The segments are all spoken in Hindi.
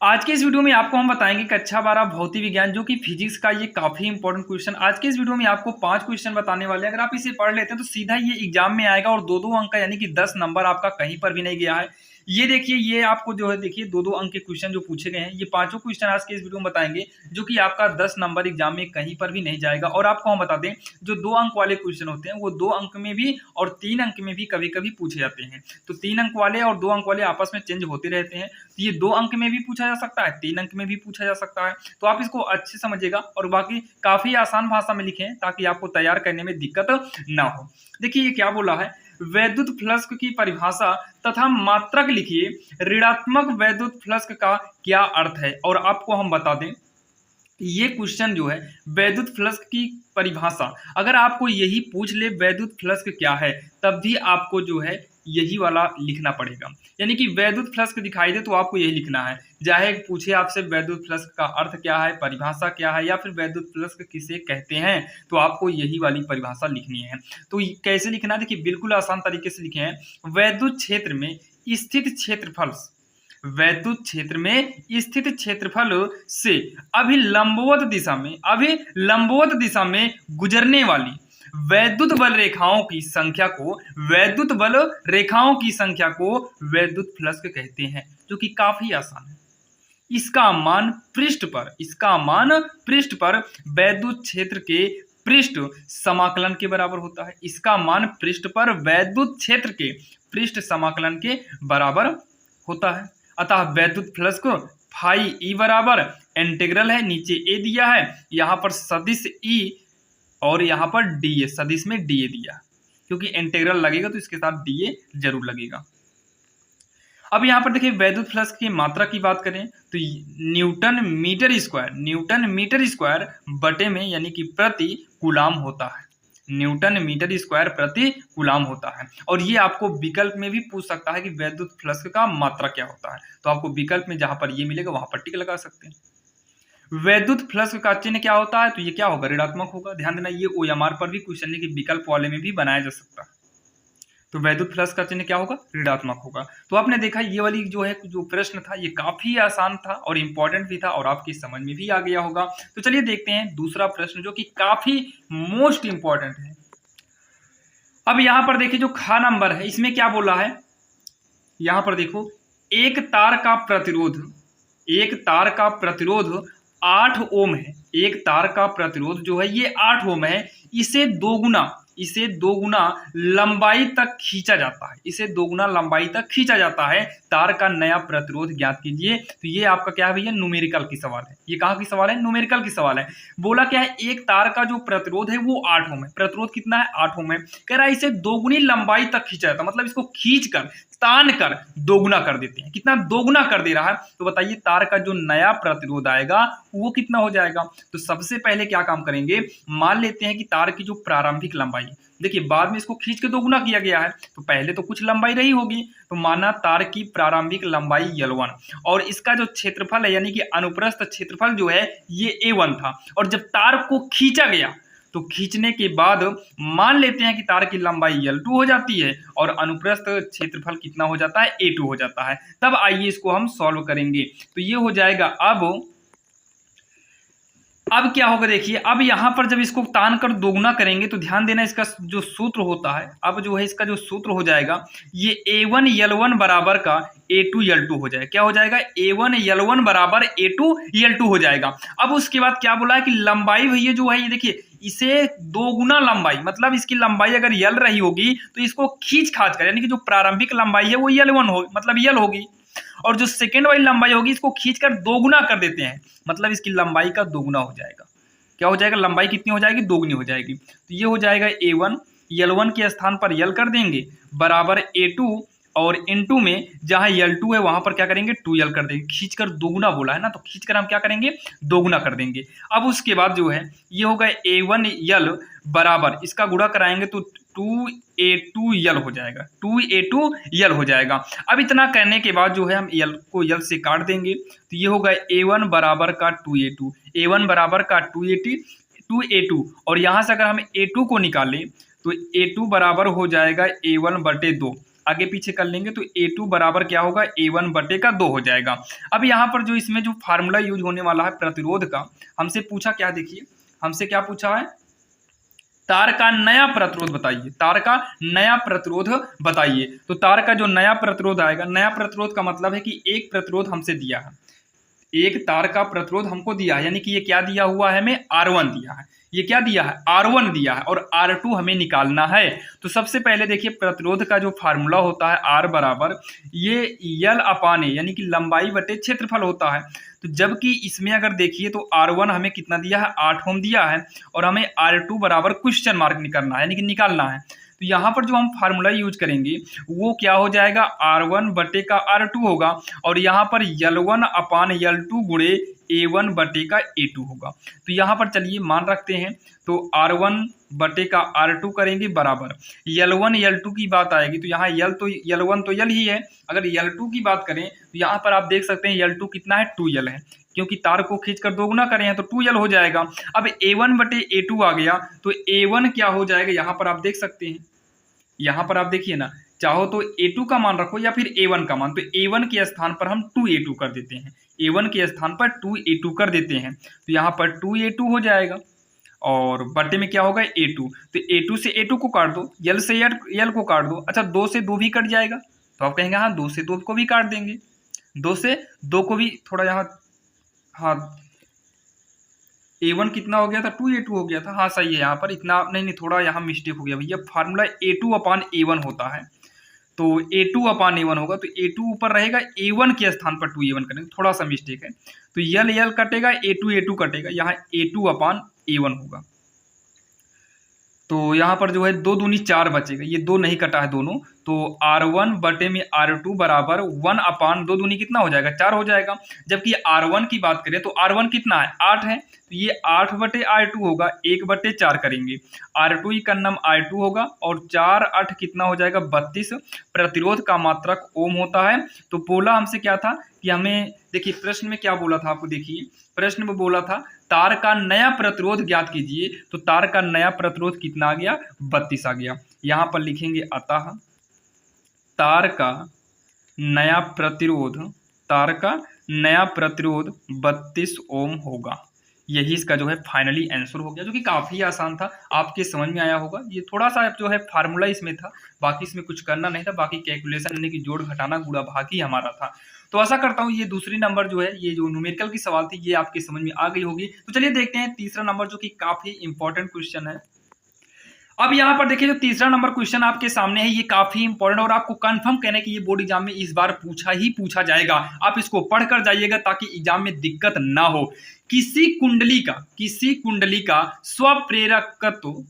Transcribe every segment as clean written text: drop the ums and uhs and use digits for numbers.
आज के इस वीडियो में आपको हम बताएंगे कक्षा 12 भौतिक विज्ञान जो कि फिजिक्स का ये काफी इंपॉर्टेंट क्वेश्चन। आज के इस वीडियो में आपको 5 क्वेश्चन बताने वाले हैं। अगर आप इसे पढ़ लेते हैं तो सीधा ये एग्जाम में आएगा और दो दो अंक का यानी कि 10 नंबर आपका कहीं पर भी नहीं गया है। ये देखिए, ये आपको जो है देखिए दो दो अंक के क्वेश्चन जो पूछे गए हैं, ये पांचों क्वेश्चन आज के इस वीडियो में बताएंगे जो कि आपका 10 नंबर एग्जाम में कहीं पर भी नहीं जाएगा। और आपको हम बता दें, जो 2 अंक वाले क्वेश्चन होते हैं वो 2 अंक में भी और 3 अंक में भी कभी कभी पूछे जाते हैं। तो 3 अंक वाले और 2 अंक वाले आपस में चेंज होते रहते हैं। तो ये 2 अंक में भी पूछा जा सकता है, 3 अंक में भी पूछा जा सकता है। तो आप इसको अच्छे समझिएगा और बाकी काफी आसान भाषा में लिखें ताकि आपको तैयार करने में दिक्कत ना हो। देखिए ये क्या बोला है, वैद्युत फ्लक्स की परिभाषा तथा मात्रक लिखिए। ऋणात्मक वैद्युत फ्लक्स का क्या अर्थ है? और आपको हम बता दें, ये क्वेश्चन जो है वैद्युत फ्लक्स की परिभाषा, अगर आपको यही पूछ ले वैद्युत फ्लक्स क्या है, तब भी आपको जो है यही वाला लिखना पड़ेगा। यानी कि वैद्युत फ्लक्स दिखाई दे तो आपको यही लिखना है, चाहे पूछे आपसे वैद्युत फ्लक्स का अर्थ क्या है, परिभाषा क्या है, या फिर वैद्युत फ्लक्स किसे कहते हैं, तो आपको यही वाली परिभाषा लिखनी है। तो कैसे लिखना है, देखिए बिल्कुल आसान तरीके से लिखे हैं। वैद्युत क्षेत्र में स्थित क्षेत्रफल, वैद्युत क्षेत्र में स्थित क्षेत्रफल से अभिलंबवत दिशा में गुजरने वाली वैद्युत बल रेखाओं की संख्या को वैद्युत फ्लक्स कहते हैं, जो कि काफी आसान है। इसका मान पृष्ठ पर वैद्युत क्षेत्र के पृष्ठ समाकलन के बराबर होता है। इसका मान पृष्ठ पर वैद्युत क्षेत्र के पृष्ठ समाकलन के बराबर होता है। अतः वैद्युत फ्लक्स को फाई ई बराबर इंटीग्रल है, नीचे ए दिया है, यहाँ पर सदिश ई और यहाँ पर डी ए, सदिश में डी ए दिया, क्योंकि इंटीग्रल लगेगा तो इसके साथ डी ए जरूर लगेगा। अब यहाँ पर देखिए वैद्युत फ्लक्स की मात्रा की बात करें तो न्यूटन मीटर स्क्वायर बटे में यानी कि प्रति कूलाम होता है। न्यूटन मीटर स्क्वायर प्रति कूलाम होता है। और ये आपको विकल्प में भी पूछ सकता है कि वैद्युत फ्लक्स का मात्रा क्या होता है, तो आपको विकल्प में जहां पर ये मिलेगा वहां पर टिक लगा सकते हैं। वैद्युत फ्लक्स का चिन्ह क्या होता है, तो ये क्या होगा, ऋणात्मक होगा। ध्यान देना, ये OMR पर भी क्वेश्चन के विकल्प वाले में भी बनाया जा सकता है। तो वैद्युत फ्लक्स का चिन्ह क्या होगा, ऋणात्मक होगा। तो आपने देखा ये वाली जो है जो प्रश्न था ये काफी आसान था और इंपॉर्टेंट भी था और आपकी समझ में भी आ गया होगा। तो चलिए देखते हैं दूसरा प्रश्न जो कि काफी मोस्ट इंपॉर्टेंट है। अब यहां पर देखिए जो खा नंबर है इसमें क्या बोला है, यहां पर देखो एक तार का प्रतिरोध 8 ओम है। एक तार का प्रतिरोध जो है ये 8 ओम है। इसे दो गुना लंबाई तक खींचा जाता है। तार का नया प्रतिरोध ज्ञात कीजिए। तो ये आपका क्या है भैया, न्यूमेरिकल की सवाल है। ये कहाँ की सवाल है, न्यूमेरिकल की सवाल है। बोला क्या है, एक तार का जो प्रतिरोध है वो 8 ओम है। प्रतिरोध कितना है, 8 ओम है। कह रहा है इसे दोगुनी लंबाई तक खींचा जाता है, मतलब इसको खींचकर तान कर दोगुना कर देते हैं। कितना दोगुना कर दे रहा है, तो बताइए तार का जो नया प्रतिरोध आएगा वो कितना हो जाएगा। तो सबसे पहले क्या काम करेंगे, मान लेते हैं कि तार की जो प्रारंभिक लंबाई, देखिए बाद में इसको खींच के दोगुना किया गया है तो पहले तो कुछ लंबाई रही होगी। तो माना तार की प्रारंभिक लंबाई L1 और इसका जो क्षेत्रफल है यानी कि अनुप्रस्थ क्षेत्रफल जो है ये A1 था। और जब तार को खींचा गया तो खींचने के बाद मान लेते हैं कि तार की लंबाई L2 हो जाती है और अनुप्रस्थ क्षेत्रफल कितना हो जाता है, A2 हो जाता है। तब आइए इसको हम सॉल्व करेंगे। तो ये हो जाएगा, अब क्या होगा देखिए, अब यहां पर जब इसको तान कर दोगुना करेंगे तो ध्यान देना इसका जो सूत्र होता है, अब जो है इसका जो सूत्र हो जाएगा ये A1 L1 बराबर का A2 L2 हो जाएगा। क्या हो जाएगा, A1 L1 बराबर A2 L2 हो जाएगा। अब उसके बाद क्या बोला है कि लंबाई भैया जो है ये देखिए इसे दोगुना लंबाई, मतलब इसकी लंबाई अगर L रही होगी तो इसको खींच खाच कर, यानी कि जो प्रारंभिक लंबाई है वो L1 हो, मतलब L होगी, और जो सेकेंड वाली लंबाई होगी इसको खींचकर दोगुना कर देते हैं, मतलब इसकी लंबाई का दोगुना हो जाएगा। क्या हो जाएगा, लंबाई कितनी हो जाएगी, दोगुनी हो जाएगी। तो ये हो जाएगा A1, L1 के स्थान पर L कर देंगे बराबर A2 और इनटू में जहां L2 है वहां पर क्या करेंगे 2L कर देंगे। खींचकर दोगुना बोला है ना, तो खींचकर हम क्या करेंगे, दोगुना कर देंगे। अब उसके बाद जो है ये होगा A1L बराबर, इसका गुणा कराएंगे तो 2A2L हो जाएगा, 2A2L हो जाएगा। अब इतना करने के बाद जो है हम L को L से काट देंगे तो ये होगा A1 बराबर का 2A2, A1 बराबर का 2A2 और यहाँ से अगर हम A2 को निकालें तो A2 बराबर हो जाएगा A1 बटे 2। आगे पीछे कर लेंगे तो A2 बराबर क्या होगा, A1 बटे का 2 हो जाएगा। अब यहाँ पर जो इसमें जो फार्मूला यूज होने वाला है प्रतिरोध का, हमसे पूछा क्या, देखिए हमसे क्या पूछा है, तार का नया प्रतिरोध बताइए, तार का नया प्रतिरोध बताइए। तो तार का जो नया प्रतिरोध आएगा, नया प्रतिरोध का मतलब है कि एक प्रतिरोध हमसे दिया है, एक तार का प्रतिरोध हमको दिया है, यानी कि ये क्या दिया हुआ है, हमें R1 दिया है, ये क्या दिया है, R1 दिया है, और R2 हमें निकालना है। तो सबसे पहले देखिए प्रतिरोध का जो फार्मूला होता है R बराबर ये L अपान ए, यानी कि लंबाई बटे क्षेत्रफल होता है। तो जबकि इसमें अगर देखिए तो R1 हमें कितना दिया है, 8 ओम दिया है, और हमें R2 बराबर क्वेश्चन मार्क निकालना है, यानी कि निकालना है। तो यहाँ पर जो हम फार्मूला यूज करेंगे वो क्या हो जाएगा, R1 बटे का R2 होगा, और यहाँ पर L1 अपान L2 गुणे A1 बटे का A2 होगा। तो यहाँ पर चलिए मान रखते हैं, तो R1 बटे का R2 करेंगे बराबर L1 L2 की बात आएगी, तो यहाँ L1 तो L ही है। अगर L2 की बात करें तो यहाँ पर आप देख सकते हैं L2 कितना है, 2L है, क्योंकि तार को खींचकर दोगुना करें हैं तो 2L हो जाएगा। अब A1 बटे A2 आ गया, तो A1 क्या हो जाएगा, यहाँ पर आप देख सकते हैं, यहाँ पर आप देखिए ना, चाहो तो A2 का मान रखो या फिर A1 का मान, तो A1 के स्थान पर हम 2A2 कर देते हैं, A1 के स्थान पर 2A2 कर देते हैं, तो यहाँ पर 2A2 हो जाएगा, और बटे में क्या होगा, A2। तो A2 से A2 को काट दो, L से L को काट दो, अच्छा 2 से 2 भी कट जाएगा, तो आप कहेंगे हाँ 2 से 2 को भी काट देंगे, 2 से 2 को भी थोड़ा यहाँ, हाँ A1 कितना हो गया था, 2A2 हो गया था, हाँ सही है, यहाँ पर इतना नहीं थोड़ा यहाँ मिस्टेक हो गया भैया, फार्मूला A2 अपान A1 होता है, तो A2 अपान A1 होगा, तो A2 ऊपर रहेगा, A1 के स्थान पर 2A1 करेंगे, थोड़ा सा मिस्टेक है, तो L कटेगा, A2 कटेगा, यहाँ A2 अपान A1 होगा। तो यहाँ पर जो है 2 दूनी 4 बचेगा, ये 2 नहीं कटा है दोनों, तो R1 बटे में R2 बराबर 1 अपान 2 दूनी कितना हो जाएगा, 4 हो जाएगा। जबकि R1 की बात करें तो R1 कितना है, 8 है, तो ये 8 बटे R2 होगा, 1 बटे 4 करेंगे, R2 का नाम R2 होगा, और 4 8 कितना हो जाएगा, 32। प्रतिरोध का मात्रक ओम होता है। तो बोला हमसे क्या था कि हमें, देखिए प्रश्न में क्या बोला था आपको, देखिए प्रश्न में बोला था तार का नया प्रतिरोध ज्ञात कीजिए, तो तार का नया प्रतिरोध कितना आ गया, 32 आ गया। यहाँ पर लिखेंगे अतः तार का नया प्रतिरोध, तार का नया प्रतिरोध 32 ओम होगा। यही इसका जो है फाइनली आंसर हो गया, जो कि काफ़ी आसान था, आपके समझ में आया होगा। ये थोड़ा सा जो है फार्मूला इसमें था, बाकी इसमें कुछ करना नहीं था, बाकी कैलकुलेशन यानी कि जोड़ घटाना गुणा भाग ही हमारा था। तो आशा करता हूँ ये दूसरी नंबर जो है, ये जो न्यूमेरिकल की सवाल थी, ये आपके समझ में आ गई होगी। तो चलिए देखते हैं तीसरा नंबर, जो कि काफ़ी इंपॉर्टेंट क्वेश्चन है। अब यहाँ पर देखिए जो तीसरा नंबर क्वेश्चन आपके सामने है, ये काफी इंपॉर्टेंट और आपको कंफर्म कहने की ये बोर्ड एग्जाम में इस बार पूछा जाएगा। आप इसको पढ़कर जाइएगा ताकि एग्जाम में दिक्कत ना हो। किसी कुंडली का स्वप्रेरकत्व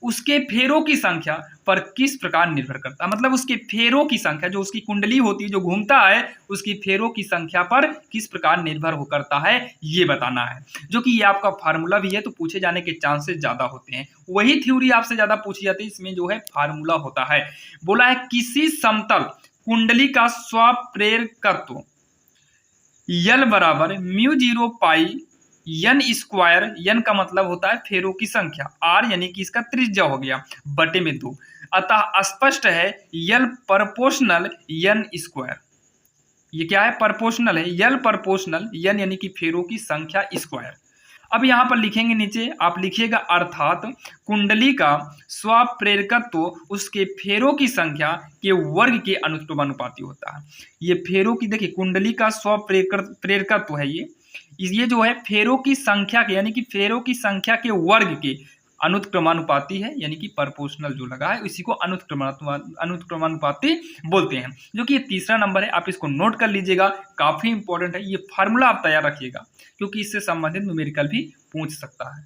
उसके फेरों की संख्या पर किस प्रकार निर्भर करता है। मतलब उसके फेरों की संख्या, जो उसकी कुंडली होती है जो घूमता है, उसकी फेरों की संख्या पर किस प्रकार निर्भर हो करता है, ये बताना है। जो कि ये आपका फार्मूला भी है, तो पूछे जाने के चांसेस ज्यादा होते हैं। वही थ्योरी आपसे ज्यादा पूछी जाती है, इसमें जो है फार्मूला होता है। बोला है किसी समतल कुंडली का स्वप्रेरकत्व L बराबर μ0 पाई n स्क्वायर, n का मतलब होता है फेरों की संख्या, r यानी कि इसका त्रिज्या हो गया, बटे में 2। अतः स्पष्ट है L प्रोपोर्शनल n स्क्वायर, ये क्या है, प्रोपोर्शनल है, L प्रोपोर्शनल n यानी कि फेरों की संख्या स्क्वायर। अब यहाँ पर लिखेंगे नीचे, आप लिखिएगा अर्थात कुंडली का स्वप्रेरकत्व उसके फेरों की संख्या के वर्ग के अनुपाती होता है। ये फेरों की, देखिए कुंडली का स्वप्रेरकत्व है, ये जो है फेरों की संख्या के, यानी कि फेरों की संख्या के वर्ग के अनुक्रमानुपाती है, यानी कि प्रोपोर्शनल जो लगा है इसी को अनुक्रमानुपाती बोलते हैं। जो कि ये तीसरा नंबर है, आप इसको नोट कर लीजिएगा, काफी इंपॉर्टेंट है। ये फार्मूला आप तैयार रखिएगा, क्योंकि इससे संबंधित न्यूमेरिकल भी पूछ सकता है।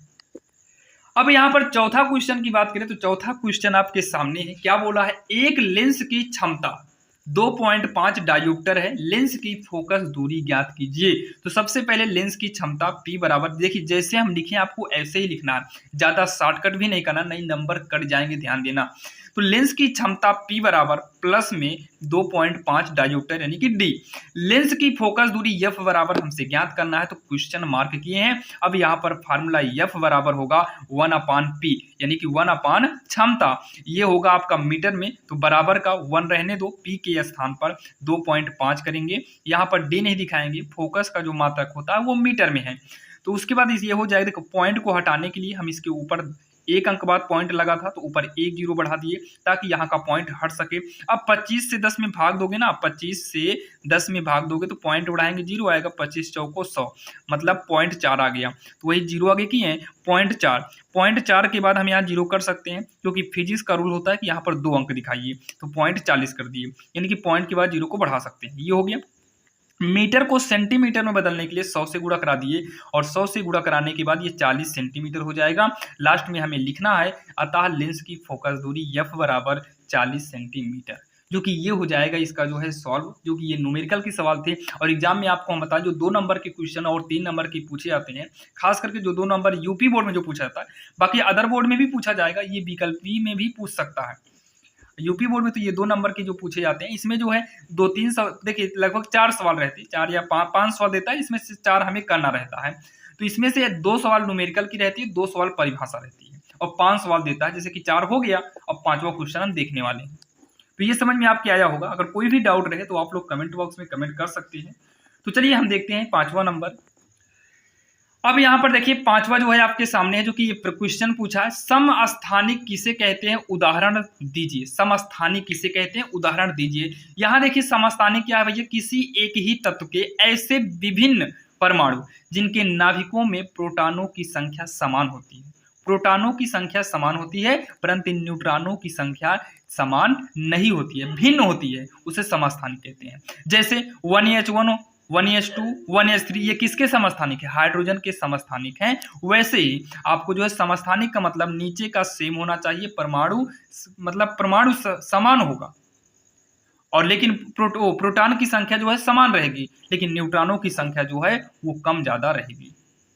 अब यहाँ पर चौथा क्वेश्चन की बात करें तो चौथा क्वेश्चन आपके सामने है। क्या बोला है, एक लेंस की क्षमता 2.5 डायोप्टर है, लेंस की फोकस दूरी ज्ञात कीजिए। तो सबसे पहले लेंस की क्षमता P बराबर, देखिए जैसे हम लिखे आपको ऐसे ही लिखना है, ज्यादा शॉर्टकट भी नहीं करना, नहीं नंबर कट जाएंगे, ध्यान देना। तो लेंस की क्षमता P बराबर प्लस में 2.5 डायोप्टर यानी कि D। लेंस की फोकस दूरी F बराबर हमसे ज्ञात करना है, तो क्वेश्चन मार्क किए हैं। अब यहाँ पर फार्मूला F बराबर होगा 1/P यानी कि 1 क्षमता, ये होगा आपका मीटर में, तो बराबर का 1 रहने दो, P के स्थान पर 2.5 करेंगे। यहाँ पर D नहीं दिखाएंगे, फोकस का जो मात्रक होता है वो मीटर में है। तो उसके बाद ये हो जाएगा, देखो पॉइंट को हटाने के लिए हम इसके ऊपर 1 अंक बाद पॉइंट लगा था तो ऊपर 1 जीरो बढ़ा दिए ताकि यहाँ का पॉइंट हट सके। अब 25 से 10 में भाग दोगे ना, 25 से 10 में भाग दोगे तो पॉइंट उड़ाएंगे, जीरो आएगा, 25 चौको 100, मतलब 0.4 आ गया। तो वही जीरो आगे किए हैं 0.4 के बाद हम यहाँ जीरो कर सकते हैं, क्योंकि फिजिक्स का रूल होता है कि यहाँ पर 2 अंक दिखाइए, तो 0.40 कर दिए, यानी कि पॉइंट के बाद जीरो को बढ़ा सकते हैं। ये हो गया। मीटर को सेंटीमीटर में बदलने के लिए 100 से गुणा करा दिए, और 100 से गुणा कराने के बाद ये 40 सेंटीमीटर हो जाएगा। लास्ट में हमें लिखना है अतः लेंस की फोकस दूरी F बराबर 40 सेंटीमीटर, जो कि ये हो जाएगा इसका जो है सॉल्व, जो कि ये न्यूमेरिकल के सवाल थे। और एग्जाम में आपको हम बताएं, जो 2 नंबर के क्वेश्चन और 3 नंबर के पूछे जाते हैं, खास करके जो 2 नंबर यूपी बोर्ड में जो पूछा जाता है, बाकी अदर बोर्ड में भी पूछा जाएगा, ये विकल्पी में भी पूछ सकता है। यूपी बोर्ड में तो ये 2 नंबर के जो पूछे जाते हैं, इसमें जो है 2-3 देखिए लगभग 4 सवाल रहते हैं, 4 या 5 सवाल देता है, इसमें से 4 हमें करना रहता है। तो इसमें से 2 सवाल न्यूमेरिकल की रहती है, 2 सवाल परिभाषा रहती है, और 5 सवाल देता है, जैसे कि 4 हो गया। अब 5वां क्वेश्चन हम देखने वाले हैं। तो ये समझ में आपके आया होगा। अगर कोई भी डाउट रहे तो आप लोग कमेंट बॉक्स में कमेंट कर सकते हैं। तो चलिए हम देखते हैं 5वां नंबर। अब यहाँ पर देखिए 5वां जो है आपके सामने है, जो कि ये क्वेश्चन पूछा है, समस्थानिक किसे कहते हैं, उदाहरण दीजिए। समस्थानिक किसे कहते हैं, उदाहरण दीजिए। यहाँ देखिए समस्थानिक क्या है भैया, किसी एक ही तत्व के ऐसे विभिन्न परमाणु जिनके नाभिकों में प्रोटॉनों की संख्या समान होती है। प्रोटॉनों की संख्या समान होती है परंतु न्यूट्रॉनों की संख्या समान नहीं होती है, भिन्न होती है, उसे समस्थानिक कहते हैं। जैसे 1H1 1H2 1H3 ये किसके समस्थानिक है, हाइड्रोजन के समस्थानिक हैं। वैसे ही आपको जो है समस्थानिक का मतलब नीचे का सेम होना चाहिए, परमाणु मतलब परमाणु समान होगा, और लेकिन प्रोटॉन की संख्या जो है समान रहेगी, लेकिन न्यूट्रॉनों की संख्या जो है वो कम ज्यादा रहेगी।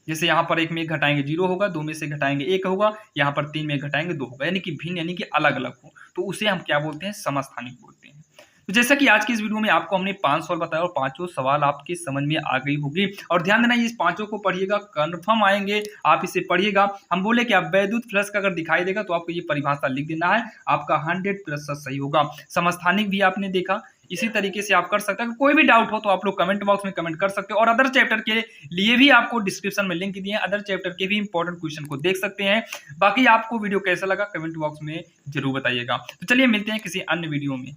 जैसे यहाँ पर 1 में घटाएंगे 0 होगा, 2 में से घटाएंगे 1 होगा, यहाँ पर 3 में घटाएंगे 2 होगा, यानी कि भिन्न यानी कि अलग अलग हो, तो उसे हम क्या बोलते हैं, समस्थानिक बोलते हैं। तो जैसा कि आज की इस वीडियो में आपको हमने 5 सवाल बताया, और 5 सवाल आपके समझ में आ गई होगी। और ध्यान देना, इस 5 को पढ़िएगा, कंफर्म आएंगे, आप इसे पढ़िएगा। हम बोले कि आप वैद्युत फ्लक्स का अगर दिखाई देगा तो आपको ये परिभाषा लिख देना है, आपका 100% सही होगा। समस्थानिक भी आपने देखा, इसी तरीके से आप कर सकते हैं। कोई भी डाउट हो तो आप लोग कमेंट बॉक्स में कमेंट कर सकते हो, और अदर चैप्टर के लिए भी आपको डिस्क्रिप्शन में लिंक दिए हैं, अदर चैप्टर के भी इंपॉर्टेंट क्वेश्चन को देख सकते हैं। बाकी आपको वीडियो कैसा लगा कमेंट बॉक्स में जरूर बताइएगा। तो चलिए मिलते हैं किसी अन्य वीडियो में।